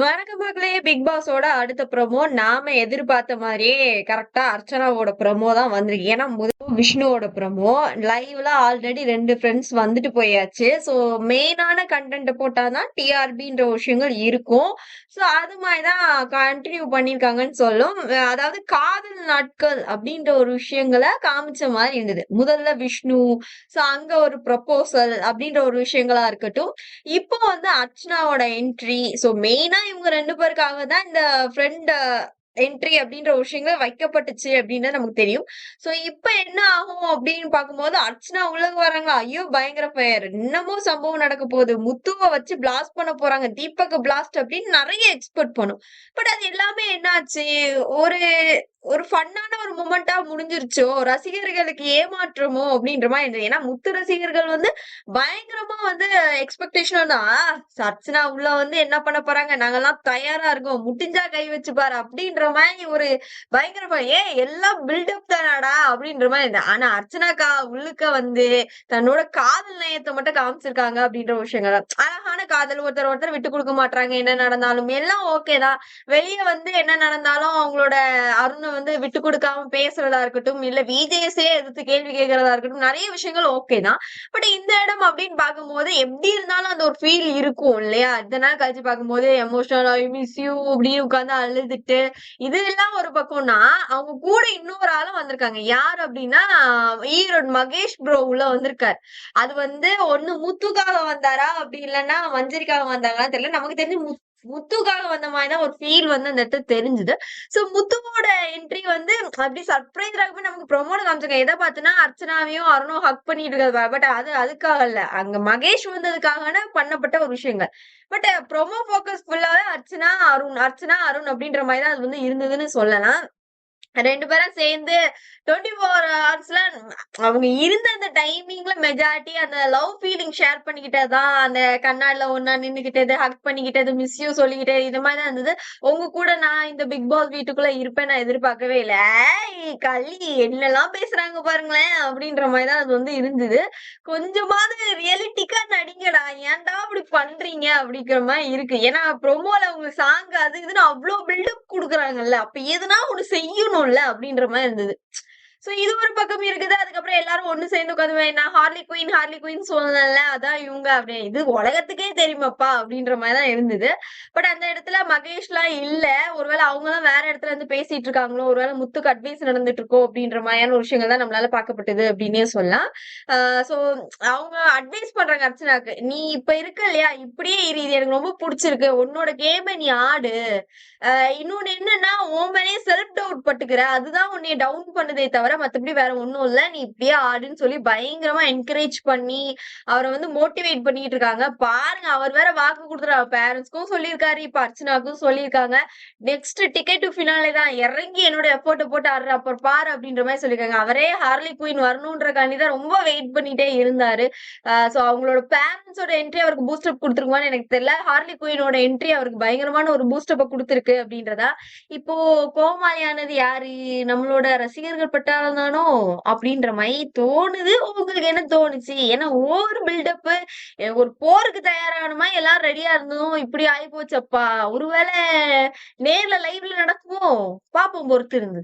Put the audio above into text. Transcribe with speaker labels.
Speaker 1: வணக்கம் மக்களே! பிக் பாஸோட அடுத்த ப்ரோமோ நாம எதிர்பார்த்த மாரியே கரெக்ட்டா அர்ச்சனாவோட ப்ரோமோ தான் வந்திருக்கு. ஏன்னா, விஷ்ணுவோட ப்ரோமோ. லைவ்ல ஆல்ரெடி 2 ஃபிரெண்ட்ஸ் வந்துட்டு போயாச்சு. ஸோ மெயினான கன்டென்ட்ட போட்டா தான் டிஆர்பின்ற விஷயங்கள் இருக்கும். ஸோ அது மாரி தான் கன்டின்யூ பண்ணியிருக்காங்கன்னு சொல்லும். அதாவது காதல் நாட்கள் அப்டின்ற ஒரு விஷயங்கள காமிச்ச மாரி இருந்தது. முதல்ல விஷ்ணு, ஸோ அங்க ஒரு ப்ரொபோசல் அப்டின்ற ஒரு விஷயங்களா இருக்கட்டும். இப்போ வந்து அர்ச்சனாவோட என்ட்ரி. ஸோ மெயினா இவங்க 2 பேருக்காக தான் இந்த ஃப்ரெண்ட் என்ட்ரி அப்படின்ற ஒரு விஷயங்கள் வைக்கப்பட்டுச்சு அப்படின்னு நமக்கு தெரியும். ஸோ இப்ப என்ன ஆகும் அப்படின்னு பார்க்கும்போது, அர்ச்சனா உள்ளக வராங்க. ஐயோ! பயங்கர ஃபயர். இன்னமும் சம்பவம் நடக்க போகுது. முத்துவ வச்சு பிளாஸ்ட் பண்ண போறாங்க. தீபக்க பிளாஸ்ட் அப்படின்னு நெறைய எக்ஸ்பெக்ட் பண்ணோம். பட் அது எல்லாமே என்னாச்சு? ஒரு ஒரு ஃபன்னான ஒரு மொமெண்ட்டா முடிஞ்சிருச்சோ! ரசிகர்களுக்கு ஏமாற்றமோ! அப்படின்ற மாரி இருந்தது. ஏன்னா முத்து ரசிகர்கள் வந்து பயங்கரமா வந்து எக்ஸ்பெக்டேஷன் தான். அர்ச்சனா உள்ள வந்து என்ன பண்ண போறாங்க? நாங்கலாம் தயாரா இருக்கோம். முடிஞ்சா கை வச்சு பாரு அப்படின்ற மாரி ஒரு பயங்கரமா ஏய் எல்லாம் பில்டப் தானடா அப்படின்ற மாரி இருந்தது. ஆனா அர்ச்சனாக்கா உள்ளுக்க வந்து தன்னோட காதல் நேயத்த மட்டும் காமிச்சிருக்காங்க அப்படின்ற ஒரு விஷயங்கள். அழகான காதல். ஒருத்தர் ஒருத்தர் விட்டு குடுக்க மாட்றாங்க. என்ன நடந்தாலும் எல்லாம் ஓகே தான். வெளிய வந்து என்ன நடந்தாலும் அவங்களோட அருண வந்து விட்டு குடுக்காம பேசுறதா இருக்கட்டும், இல்ல விஜேஸே எதிர்த்து கேள்வி கேட்கிறதா இருக்கட்டும், நெறைய விஷயங்கள் ஓகே தான். பட் இந்த இடம் அப்படின்னு பார்க்கும்போது, எப்படி இருந்தாலும் அந்த ஒரு ஃபீல் இருக்கும் இல்லையா? இத்தன நாள் கழிச்சு பார்க்கும்போது எமோஷனல் ஐ மிஸ் யூ அப்படின்னு உட்கார்ந்து அழுதுட்டு, இது எல்லாம் ஒரு பக்கம்னா, அவங்க கூட இன்னொரு ஆளும் வந்திருக்காங்க. யார் அப்படின்னா, ஈரோடு மகேஷ் ப்ரோ உள்ள வந்திருக்காரு. அது வந்து ஒண்ணு முத்துக்காக வந்தாரா? அப்படி இல்லன்னா மஞ்சரிக்காக வந்தாங்களான்னு தெரியல. நமக்கு தெரிஞ்சு முத்துக்காக வந்த மாரி தான் ஒரு ஃபீல் வந்து அந்த இடத்துல தெரிஞ்சுது. சோ முத்துவோட என்ட்ரி வந்து அப்படி சர்ப்ரைஸாகவே நமக்கு ப்ரொமோல காமிச்சாங்க. எத பார்த்துன்னா, அர்ச்சனாவையும் அருணும் ஹக் பண்ணிட்டு இருக்கிறது. பட் அது அதுக்காக இல்ல. அங்க மகேஷ் வந்ததுக்காக பண்ணப்பட்ட ஒரு விஷயங்கள். பட் ப்ரொமோ ஃபோக்கஸ் ஃபுல்லாவே அர்ச்சனா, அருண், அர்ச்சனா, அருண் அப்படின்ற மாரி தான் அது வந்து இருந்ததுன்னு சொல்லலாம். 2 பேரும் சேர்ந்து 24 ஹவர்ஸ்ல அவங்க இருந்த அந்த டைமிங்ல மெஜாரிட்டி அந்த லவ் ஃபீலிங் ஷேர் பண்ணிக்கிட்டது தான். அந்த கண்ணாடில ஒண்ணா நின்னுகிட்டது, ஹக் பண்ணிக்கிட்டது, மிஸ் யூ சொல்லிக்கிட்டது இது மாரி தான் இருந்தது. உங்க கூட நான் இந்த பிக் பாஸ் வீட்டுக்குள்ள இருப்பேன்னு நான் எதிர்பார்க்கவே இல்ல. ஏய் கள்ளி என்னலாம் பேசுறாங்க பாருங்களேன்! அப்படின்ற மாரி தான் அது வந்து இருந்தது. கொஞ்சமாவது ரியலிஸ்டிக்கா நடிங்கடா. ஏன்டா இப்படி பண்றீங்க? அப்படிங்கிற மாரி இருக்கு. ஏன்னா ப்ரோமோல அவங்க சாங் அது இதுன்னு அவ்ளோ பில்டப் குடுக்குறாங்கல்ல. அப்ப எதுனா ஒண்ணு செய்யணும்ல அப்படின்ற மாரி இருந்தது. சோ இது ஒரு பக்கம் இருக்குது. அதுக்கப்புறம் எல்லாரும் ஒண்ணு சேர்ந்து உட்காந்து நான் ஹார்லி குயின் சொன்னேன்ல. அதான் இவங்க அப்படி இது உலகத்துக்கே தெரியுமாப்பா அப்படின்ற மாரி தான் இருந்தது. பட் அந்த இடத்துல மகேஷ்லாம் இல்ல. ஒருவேள அவங்க தான் வேற இடத்துல இருந்து பேசிட்டு இருக்காங்களோ, ஒருவேள முத்துக்கு அட்வைஸ் நடந்துட்டு இருக்கோ அப்படின்ற மாரியான ஒரு விஷயங்கள் தான் நம்மளால பார்க்கப்பட்டது அப்படின்னே சொல்லலாம். ஆ சோ அவங்க அட்வைஸ் பண்றாங்க அர்ச்சனாக்கு. "நீ இப்ப இருக்க இல்லையா? இப்படியே இரு. இது எனக்கு ரொம்ப புடிச்சிருக்கு. உன்னோட கேம நீ ஆடு. இன்னொன்னு என்னன்னா, உன் மேலயே செல்ஃப் டவுட் பட்டுக்கிற. அதுதான் உன்னைய டவுன் பண்ணுதே தவிர, மத்தபடி வேற ஒண்ணும் இல்ல. நீ இப்படியே ஆடுன்னு சொல்லி பயங்கரமா என்கரேஜ் பண்ணி, அவர வந்து மோட்டிவேட் பண்ணிட்டு இருக்காங்க. பாருங்க, அவர் வேற வாக்கு குடுத்துட்டாரு. பேரண்ட்ஸ்க்கும் சொல்லியிருக்காரு. இப்ப அர்ச்சனாவுக்கும் சொல்லியிருக்காங்க. நெக்ஸ்ட் டிக்கெட் டு ஃபினாலே தான். இறங்கி என்னோட எஃபோர்ட்ட போட்டு ஆடுற அப்புறம் பாரு அப்படின்ற மாரி சொல்லியிருக்காங்க. அவரே ஹார்லி குயின் வரணுன்றக்காண்டி தான் ரொம்ப வெயிட் பண்ணிட்டே இருந்தாரு. சோ அவங்களோட பேரண்ட்ஸோட என்ட்ரி அவருக்கு பூஸ்டப் குடுத்துருக்குமான்னு எனக்கு தெரியல. ஹார்லி குயினோட என்ட்ரி அவருக்கு பயங்கரமான ஒரு பூஸ்டப்ப குடுத்துருக்கு அப்படின்றதா. இப்போ கோமாளியானது யாரு? நம்மளோட ரசிகர்கள் பட்டாளம் தானோ? அப்படின்ற மாரி தோணுது. உங்களுக்கு என்ன தோணுச்சு? ஏன்னா ஓவர் பில்டப்பு ஒரு போருக்கு தயாரான மாரி எல்லாரும் ரெடியா இருந்தோம். இப்படி ஆயிப்போச்சப்பா. ஒருவேள நேர்ல லைவ்ல நடக்குமோ? பாப்போம் பொறுத்திருந்து.